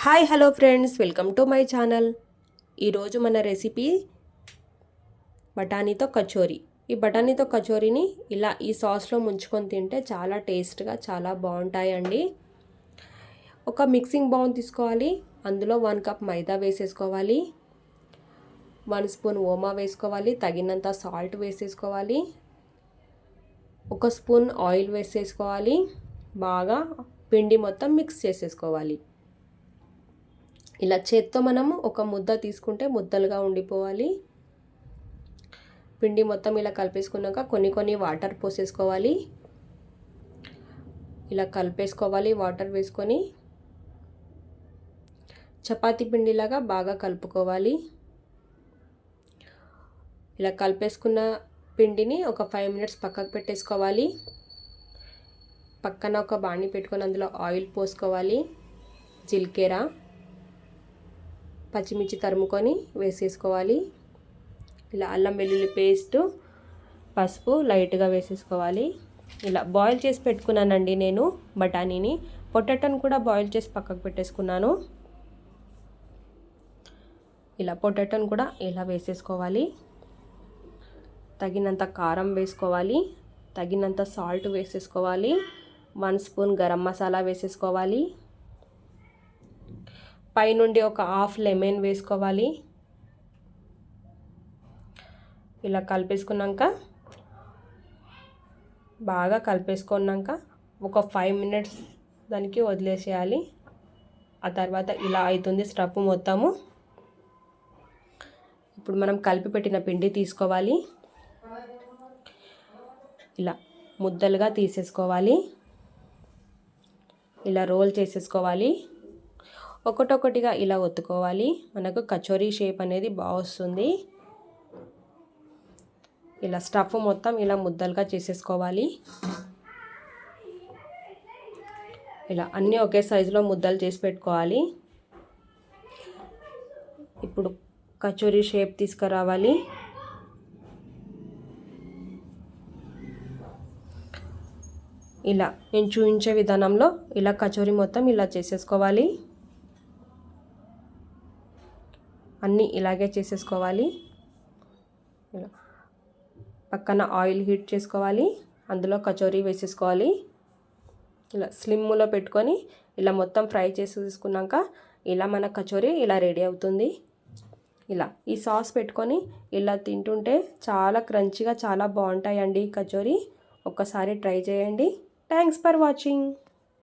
Hi hello friends, welcome to my channel. ఈరోజు మన recipe బఠానీతో kachori. ఈ బఠానీతో కచోరీని ఇలా ఈ సాస్లో ముంచుకొని తింటే చాలా టేస్ట్గా చాలా బాగుంటాయండి. ఒక మిక్సింగ్ బౌల్ తీసుకోవాలి. అందులో 1 కప్ మైదా వేసేసుకోవాలి. 1 స్పూన్ ఓమా వేసుకోవాలి. తగినంత సాల్ట్ వేసేసుకోవాలి. 1 స్పూన్ ఆయిల్ వేసేసుకోవాలి. బాగా పిండి మొత్తం మిక్స్ చేసేసుకోవాలి. ఇలా చేత్తో మనము ఒక ముద్ద తీసుకుంటే ముద్దలుగా ఉండిపోవాలి. పిండి మొత్తం ఇలా కలిపేసుకున్నాక కొన్ని వాటర్ పోసేసుకోవాలి. ఇలా కలిపేసుకోవాలి. వాటర్ వేసుకొని చపాతీ పిండిలాగా బాగా కలుపుకోవాలి. ఇలా కలిపేసుకున్న పిండిని ఒక 5 మినిట్స్ పక్కకు పెట్టేసుకోవాలి. పక్కన ఒక బాణీ పెట్టుకొని అందులో ఆయిల్ పోసుకోవాలి. జీలకర్ర, పచ్చిమిర్చి తరుముకొని వేసేసుకోవాలి. ఇలా అల్లం వెల్లుల్లి పేస్ట్, పసుపు లైట్గా వేసేసుకోవాలి. ఇలా బాయిల్ చేసి పెట్టుకున్నానండి నేను బఠానీని. పొటాటోని కూడా బాయిల్ చేసి పక్కకు పెట్టేసుకున్నాను. ఇలా పొటాటోని కూడా ఇలా వేసేసుకోవాలి. తగినంత కారం వేసుకోవాలి. తగినంత సాల్ట్ వేసేసుకోవాలి. 1 స్పూన్ గరం మసాలా వేసేసుకోవాలి. పైనుండి ఒక హాఫ్ లెమన్ వేసుకోవాలి. ఇలా కలిపేసుకున్నాక బాగా కలిపేసుకున్నాక ఒక 5 మినిట్స్ దానికి వదిలేసేయాలి. ఆ తర్వాత ఇలా అవుతుంది స్టఫ్ మొత్తము. ఇప్పుడు మనం కలిపి పెట్టిన పిండి తీసుకోవాలి. ఇలా ముద్దలుగా తీసేసుకోవాలి. ఇలా రోల్ చేసేసుకోవాలి. ఒకటొకటిగా ఇలా ఒత్తుకోవాలి. మనకు కచోరీ షేప్ అనేది బాగా వస్తుంది. ఇలా స్టఫ్ మొత్తం ఇలా ముద్దలుగా చేసేసుకోవాలి. ఇలా అన్నీ ఒకే సైజులో ముద్దలు చేసి పెట్టుకోవాలి. ఇప్పుడు కచోరీ షేప్ తీసుకురావాలి. ఇలా నేను చూపించే విధానంలో ఇలా కచోరీ మొత్తం ఇలా చేసేసుకోవాలి. అన్నీ ఇలాగే చేసేసుకోవాలి. ఇలా పక్కన ఆయిల్ హీట్ చేసుకోవాలి. అందులో కచోరీ వేసేసుకోవాలి. ఇలా స్లిమ్లో పెట్టుకొని ఇలా మొత్తం ఫ్రై చేసి తీసుకున్నాక ఇలా మన కచోరీ ఇలా రెడీ అవుతుంది. ఇలా ఈ సాస్ పెట్టుకొని ఇలా తింటుంటే చాలా క్రంచీగా చాలా బాగుంటాయండి కచోరీ. ఒక్కసారి ట్రై చేయండి. Thanks for watching.